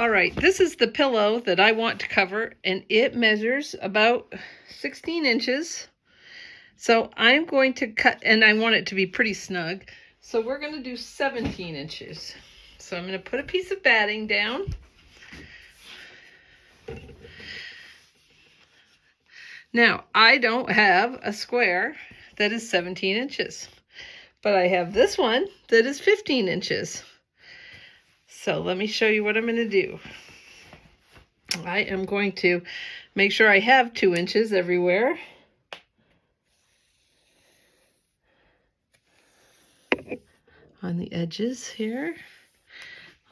All right, this is the pillow that I want to cover, and it measures about 16 inches. So I'm going to cut, and I want it to be pretty snug. So we're going to do 17 inches. So I'm going to put a piece of batting down. Now, I don't have a square that is 17 inches, but I have this one that is 15 inches. So let me show you what I'm going to do. I am going to make sure I have 2 inches everywhere. On the edges here.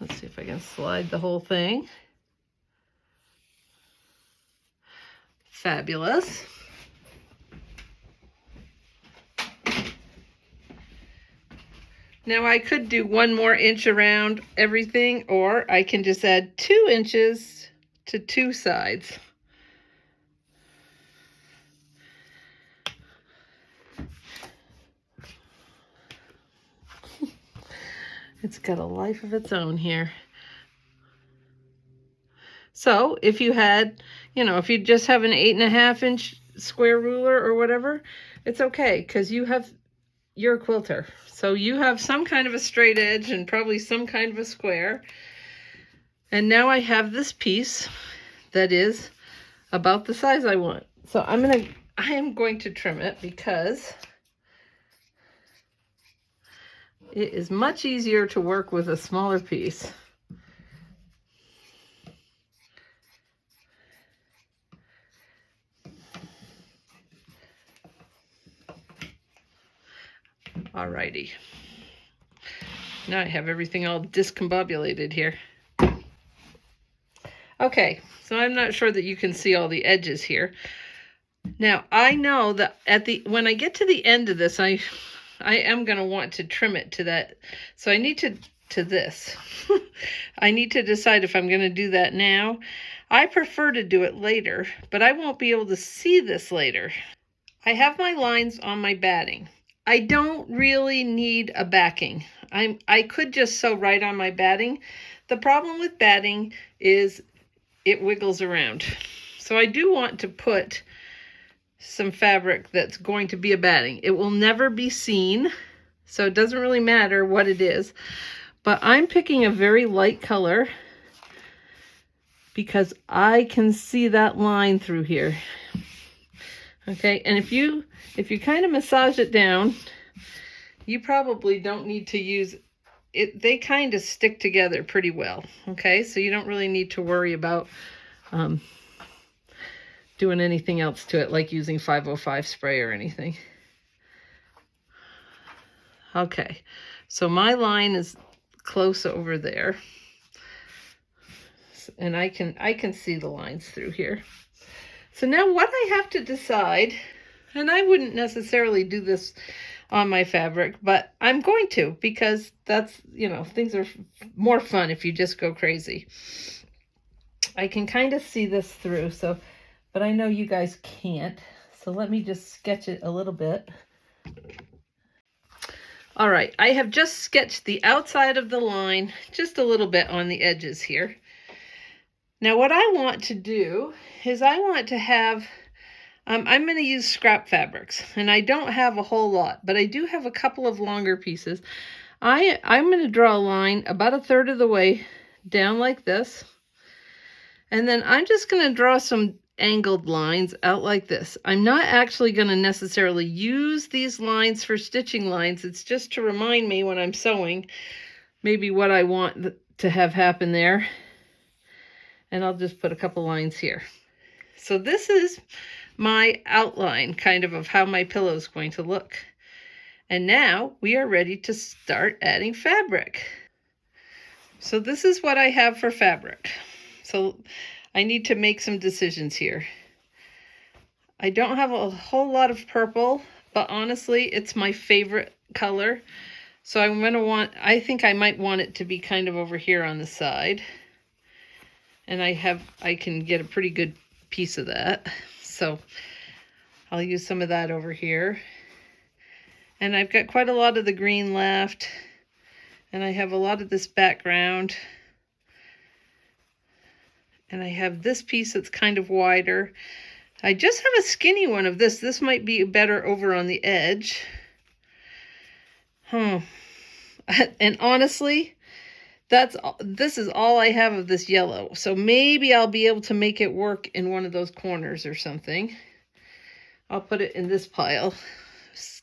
Let's see if I can slide the whole thing. Fabulous. Now I could do 1 more inch around everything, or I can just add 2 inches to 2 sides. It's got a life of its own here. So if you had, if you just have an 8.5 inch square ruler or whatever, it's okay, because you're a quilter. So you have some kind of a straight edge and probably some kind of a square. And now I have this piece that is about the size I want. So I am going to trim it because it is much easier to work with a smaller piece. Alrighty. Now I have everything all discombobulated here. Okay, so I'm not sure that you can see all the edges here. Now I know that when I get to the end of this, I am going to want to trim it to that. So I need to this. I need to decide if I'm going to do that now. I prefer to do it later, but I won't be able to see this later. I have my lines on my batting. I don't really need a backing. I could just sew right on my batting. The problem with batting is it wiggles around. So I do want to put some fabric that's going to be a batting. It will never be seen, so it doesn't really matter what it is. But I'm picking a very light color because I can see that line through here. Okay, and if you kind of massage it down, you probably don't need to use it. They kind of stick together pretty well. Okay, so you don't really need to worry about doing anything else to it, like using 505 spray or anything. Okay, so my line is close over there, and I can see the lines through here. So now what I have to decide, and I wouldn't necessarily do this on my fabric, but I'm going to, because that's, things are more fun if you just go crazy. I can kind of see this through, but I know you guys can't. So let me just sketch it a little bit. All right, I have just sketched the outside of the line, just a little bit on the edges here. Now what I want to do is I want to have, I'm going to use scrap fabrics, and I don't have a whole lot, but I do have a couple of longer pieces. I'm going to draw a line about 1/3 of the way down like this, and then I'm just going to draw some angled lines out like this. I'm not actually going to necessarily use these lines for stitching lines. It's just to remind me when I'm sewing maybe what I want to have happen there. And I'll just put a couple lines here. So this is my outline kind of how my pillow is going to look. And now we are ready to start adding fabric. So this is what I have for fabric. So I need to make some decisions here. I don't have a whole lot of purple, but honestly, it's my favorite color. So I think I might want it to be kind of over here on the side. And I can get a pretty good piece of that. So I'll use some of that over here. And I've got quite a lot of the green left. And I have a lot of this background. And I have this piece that's kind of wider. I just have a skinny one of this. This might be better over on the edge. And honestly, this is all I have of this yellow. So maybe I'll be able to make it work in one of those corners or something. I'll put it in this pile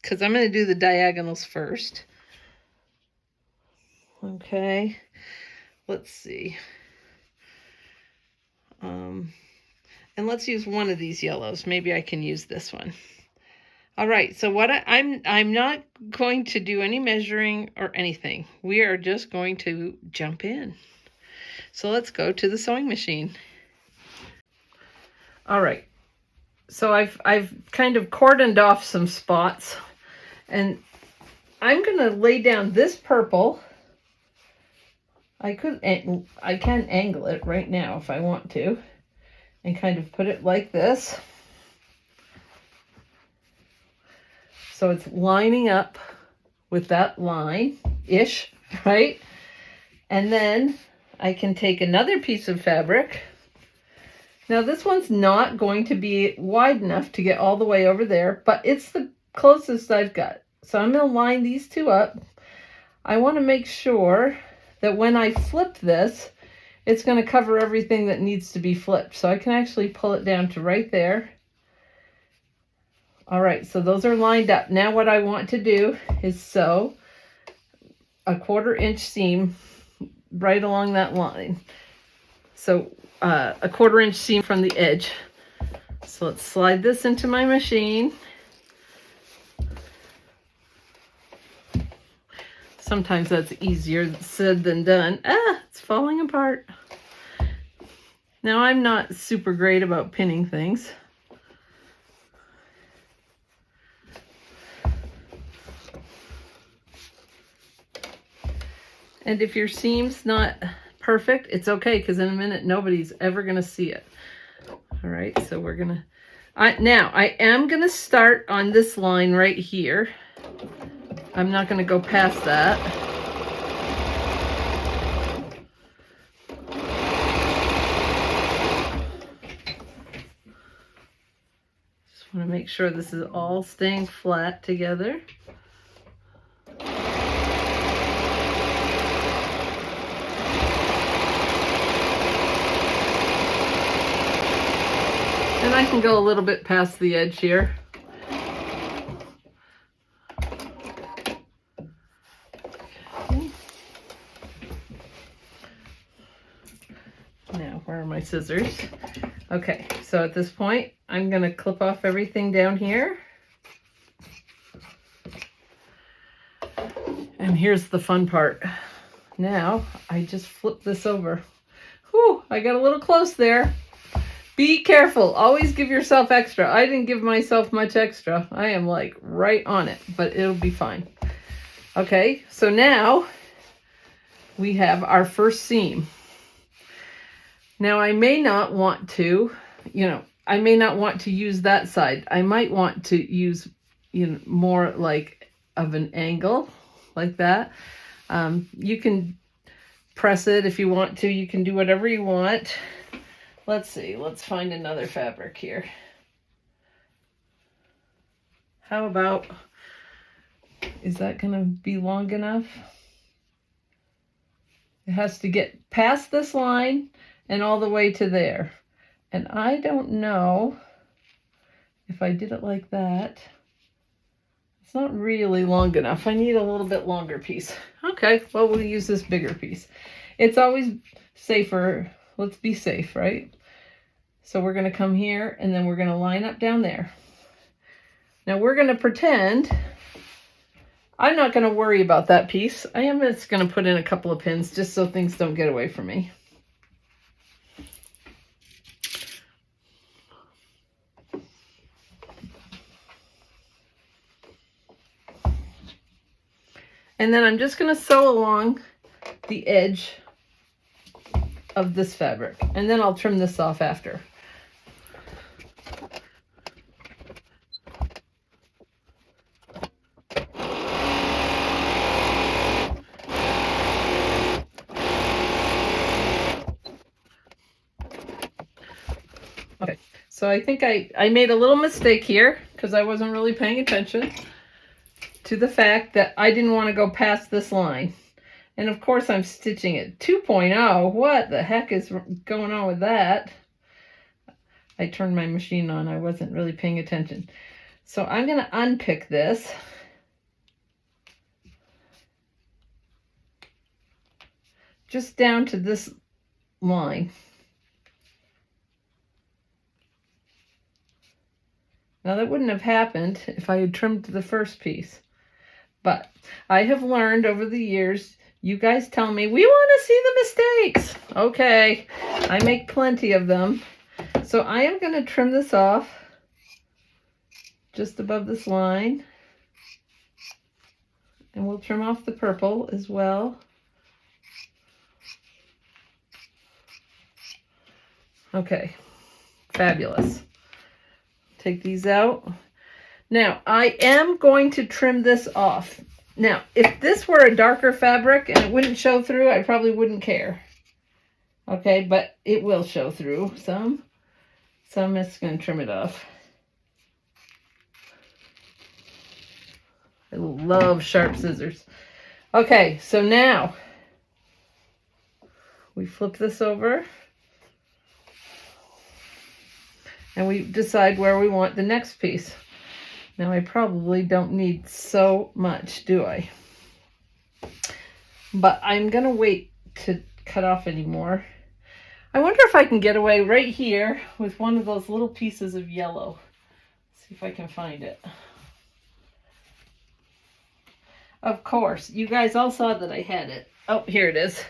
because I'm going to do the diagonals first. Okay, let's see. And let's use one of these yellows. Maybe I can use this one. All right, so what I'm not going to do any measuring or anything. We are just going to jump in. So let's go to the sewing machine. All right, so I've kind of cordoned off some spots, and I'm gonna lay down this purple. I can angle it right now if I want to, and kind of put it like this. So it's lining up with that line-ish, right? And then I can take another piece of fabric. Now this one's not going to be wide enough to get all the way over there, but it's the closest I've got. So I'm going to line these two up. I want to make sure that when I flip this, it's going to cover everything that needs to be flipped. So I can actually pull it down to right there. All right, so those are lined up. Now what I want to do is sew a 1/4 inch seam right along that line. So a 1/4 inch seam from the edge. So let's slide this into my machine. Sometimes that's easier said than done. It's falling apart. Now I'm not super great about pinning things. And if your seam's not perfect, it's okay, because in a minute nobody's ever gonna see it. All right, so we're gonna, now I am gonna start on this line right here. I'm not gonna go past that. Just wanna make sure this is all staying flat together. And I can go a little bit past the edge here. Okay. Now, where are my scissors? Okay, so at this point, I'm going to clip off everything down here. And here's the fun part. Now, I just flip this over. Whew, I got a little close there. Be careful. Always give yourself extra. I didn't give myself much extra. I am like right on it, but it'll be fine. Okay, so now we have our first seam. Now I may not want to, I may not want to use that side. I might want to use, more like of an angle like that. You can press it if you want to. You can do whatever you want. Let's see, let's find another fabric here. How about, is that gonna be long enough? It has to get past this line and all the way to there. And I don't know if I did it like that. It's not really long enough. I need a little bit longer piece. Okay, well, we'll use this bigger piece. It's always safer. Let's be safe, right? So we're going to come here and then we're going to line up down there. Now we're going to pretend I'm not going to worry about that piece. I am just going to put in a couple of pins just so things don't get away from me. And then I'm just going to sew along the edge of this fabric, and then I'll trim this off after. So I think I made a little mistake here because I wasn't really paying attention to the fact that I didn't want to go past this line. And of course I'm stitching it 2.0. What the heck is going on with that? I turned my machine on. I wasn't really paying attention. So I'm going to unpick this. Just down to this line. Now that wouldn't have happened if I had trimmed the first piece. But I have learned over the years, you guys tell me, we want to see the mistakes. Okay, I make plenty of them. So I am going to trim this off just above this line. And we'll trim off the purple as well. Okay, fabulous. Take these out. Now, I am going to trim this off. Now, if this were a darker fabric and it wouldn't show through, I probably wouldn't care. Okay, but it will show through some. So I'm just going to trim it off. I love sharp scissors. Okay, so now we flip this over. And we decide where we want the next piece. Now I probably don't need so much, do I? But I'm gonna wait to cut off any more. I wonder if I can get away right here with one of those little pieces of yellow. Let's see if I can find it. Of course, you guys all saw that I had it. Oh, here it is.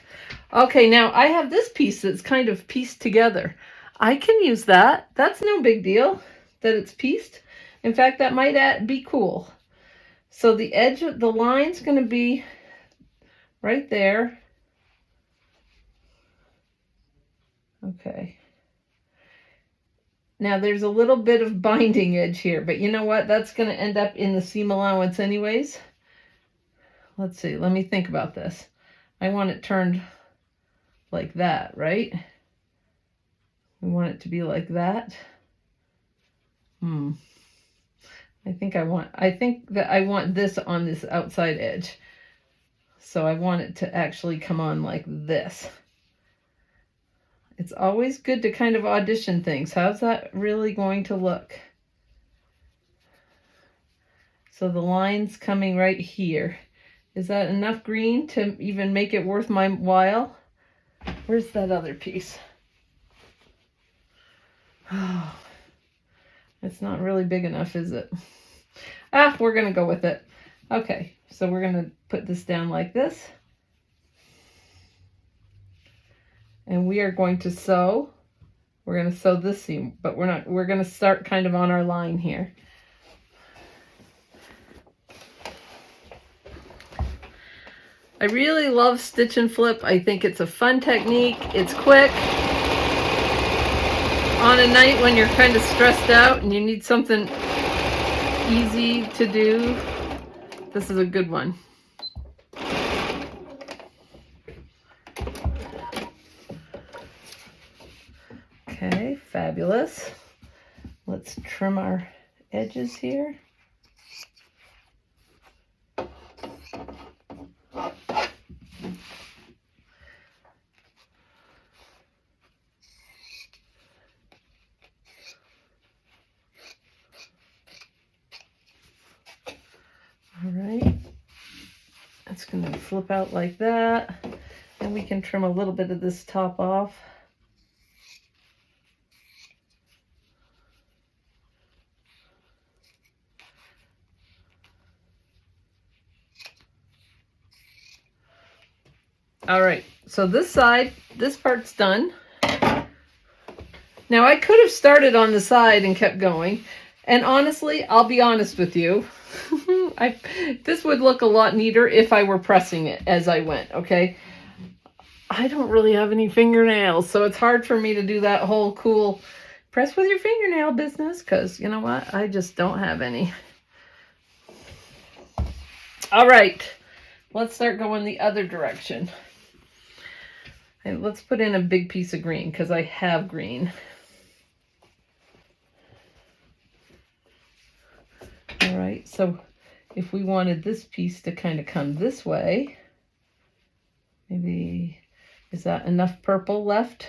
Okay, now I have this piece that's kind of pieced together. I can use that. That's no big deal that it's pieced. In fact, that might be cool. So the edge of the line's going to be right there. Okay. Now there's a little bit of binding edge here, but you know what? That's going to end up in the seam allowance anyways. Let's see. Let me think about this. I want it turned like that, right? We want it to be like that. I think that I want this on this outside edge. So I want it to actually come on like this. It's always good to kind of audition things. How's that really going to look? So the line's coming right here. Is that enough green to even make it worth my while? Where's that other piece? Oh, it's not really big enough, is it? We're going to go with it. Okay, so we're going to put this down like this. And we are going to sew. We're going to sew this seam, but we're going to start kind of on our line here. I really love stitch and flip. I think it's a fun technique. It's quick. On a night when you're kind of stressed out and you need something easy to do, this is a good one. Okay, fabulous. Let's trim our edges here. All right, that's going to flip out like that, and we can trim a little bit of this top off. All right, so this side, this part's done. Now I could have started on the side and kept going, and honestly, I'll be honest with you, this would look a lot neater if I were pressing it as I went, okay? I don't really have any fingernails, so it's hard for me to do that whole cool press with your fingernail business, because you know what? I just don't have any. All right, let's start going the other direction. And let's put in a big piece of green, because I have green. So if we wanted this piece to kind of come this way, maybe, is that enough purple left?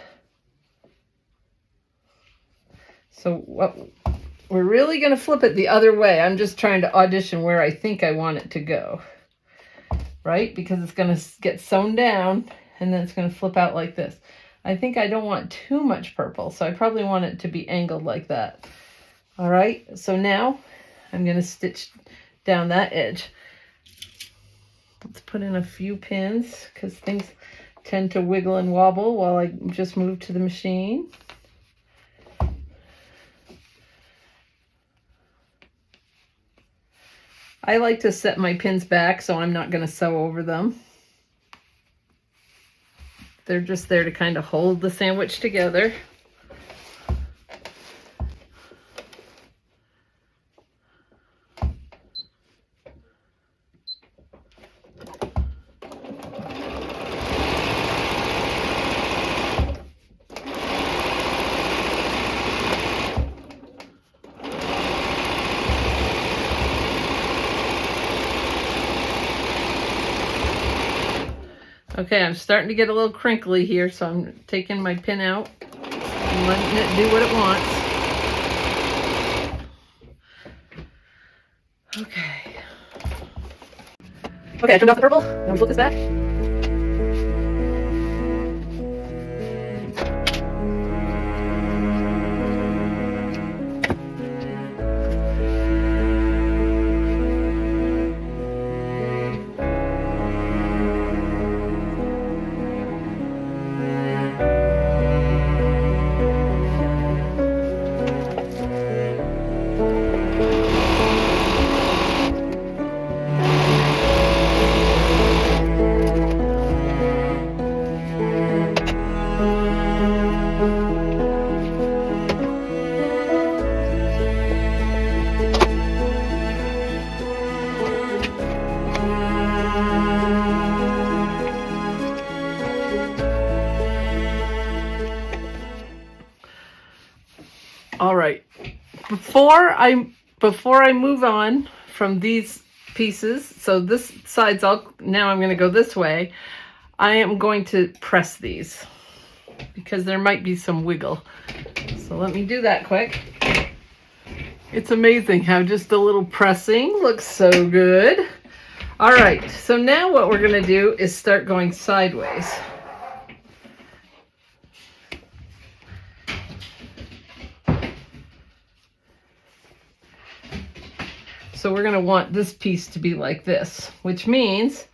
So what, we're really going to flip it the other way. I'm just trying to audition where I think I want it to go, right? Because it's going to get sewn down and then it's going to flip out like this. I think I don't want too much purple, so I probably want it to be angled like that. All right, so now I'm going to stitch down that edge. Let's put in a few pins because things tend to wiggle and wobble while I just move to the machine. I like to set my pins back so I'm not going to sew over them. They're just there to kind of hold the sandwich together. Okay, I'm starting to get a little crinkly here, so I'm taking my pin out and letting it do what it wants. Okay. Okay, I turned off the purple. Now we flip this back. All right, before I move on from these pieces, so this side's all, now I'm going to go this way. I am going to press these because there might be some wiggle. So let me do that quick. It's amazing how just a little pressing looks so good. All right, so now what we're going to do is start going sideways. So we're going to want this piece to be like this, which means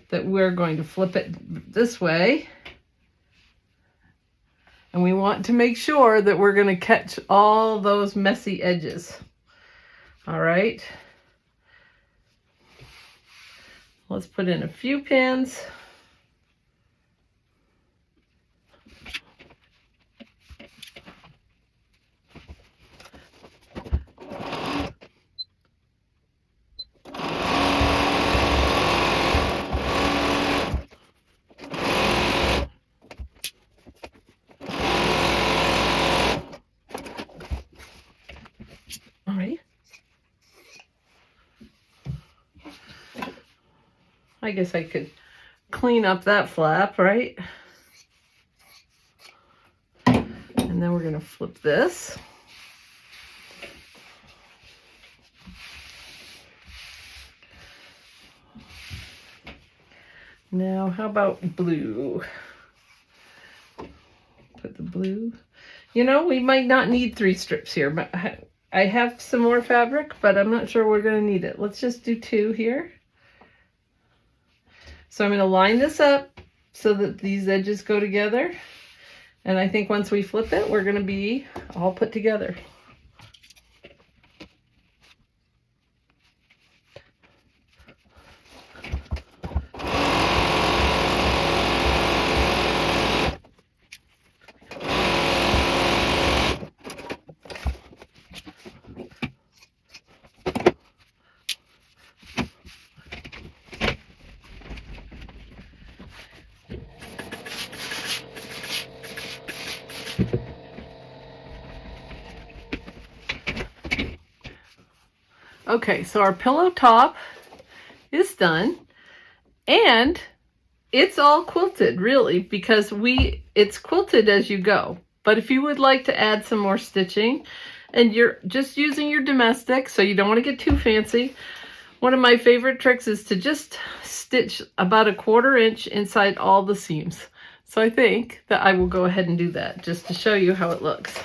that we're going to flip it this way. And we want to make sure that we're going to catch all those messy edges. All right. Let's put in a few pins. All right. I guess I could clean up that flap, right? And then we're going to flip this. Now, how about blue? Put the blue. You know, we might not need 3 strips here, but I have some more fabric, but I'm not sure we're going to need it. Let's just do 2 here. So I'm going to line this up so that these edges go together. And I think once we flip it, we're going to be all put together. Okay, so our pillow top is done, and it's all quilted really, because it's quilted as you go. But if you would like to add some more stitching and you're just using your domestic, so you don't want to get too fancy, one of my favorite tricks is to just stitch about a 1/4 inch inside all the seams. So I think that I will go ahead and do that just to show you how it looks.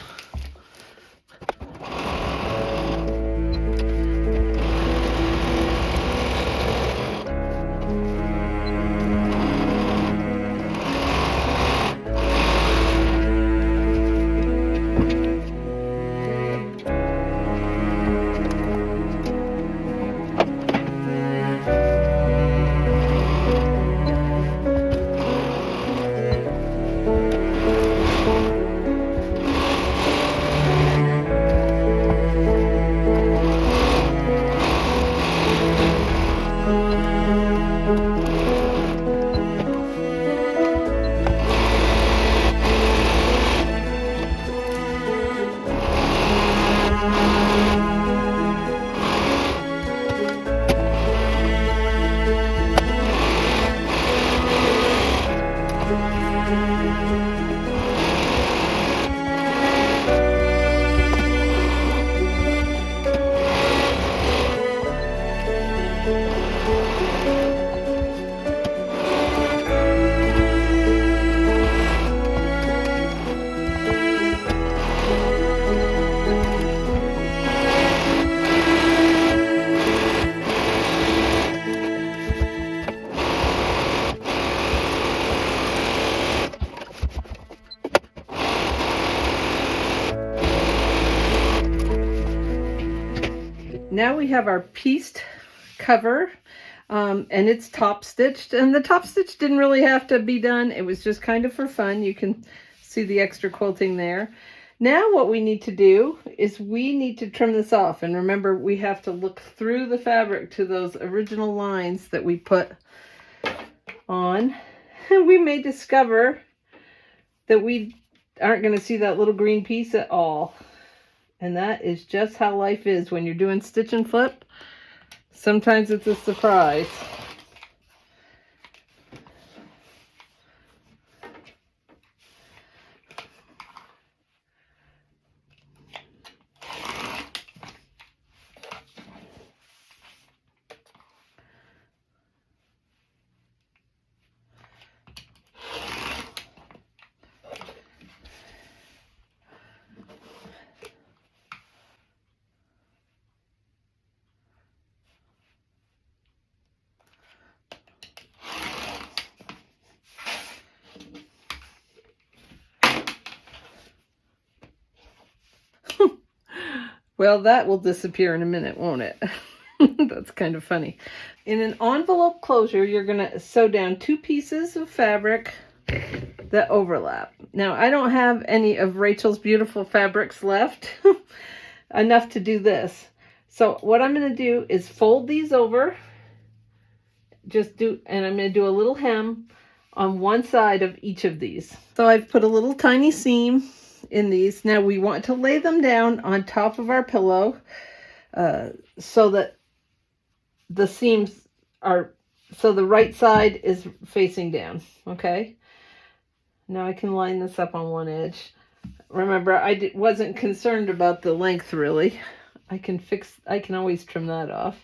Now we have our pieced cover, and it's top stitched, and the top stitch didn't really have to be done. It was just kind of for fun. You can see the extra quilting there. Now what we need to do is we need to trim this off, and remember, we have to look through the fabric to those original lines that we put on. And we may discover that we aren't going to see that little green piece at all. And that is just how life is when you're doing stitch and flip. Sometimes it's a surprise. Well, that will disappear in a minute, won't it? That's kind of funny. In an envelope closure, you're going to sew down 2 pieces of fabric that overlap. Now, I don't have any of Rachel's beautiful fabrics left, enough to do this. So what I'm going to do is fold these over, and I'm going to do a little hem on one side of each of these. So I've put a little tiny seam in these. Now we want to lay them down on top of our pillow, so that the seams are, so the right side is facing down. Okay, now I can line this up on one edge. Remember, I wasn't concerned about the length really. I can always trim that off.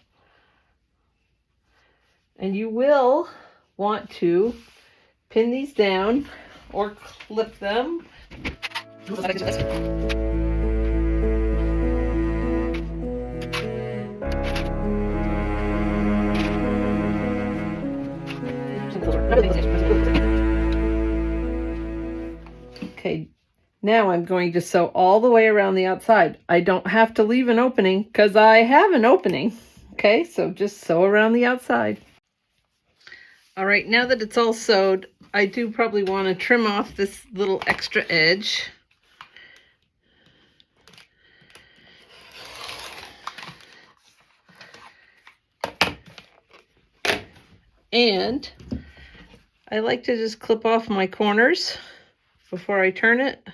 And you will want to pin these down or clip them. Okay, now I'm going to sew all the way around the outside. I don't have to leave an opening because I have an opening. Okay, so just sew around the outside. All right, now that it's all sewed, I do probably want to trim off this little extra edge. And I like to just clip off my corners before I turn it.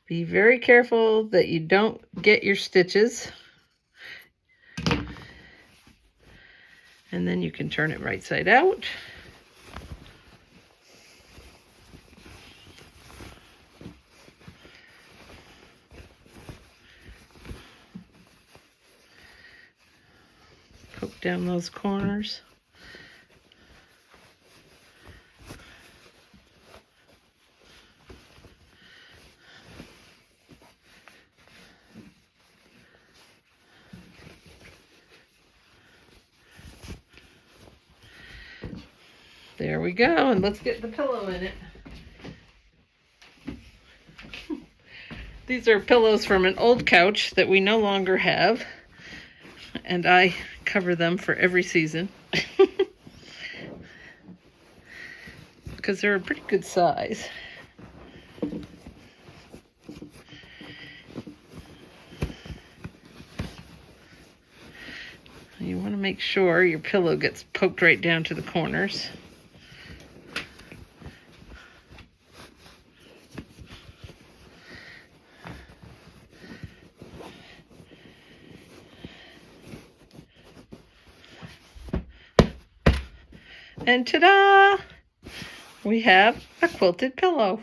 Be very careful that you don't get your stitches. And then you can turn it right side out. Poke down those corners. There we go, and let's get the pillow in it. These are pillows from an old couch that we no longer have, and I cover them for every season because they're a pretty good size. You want to make sure your pillow gets poked right down to the corners. And ta-da! We have a quilted pillow.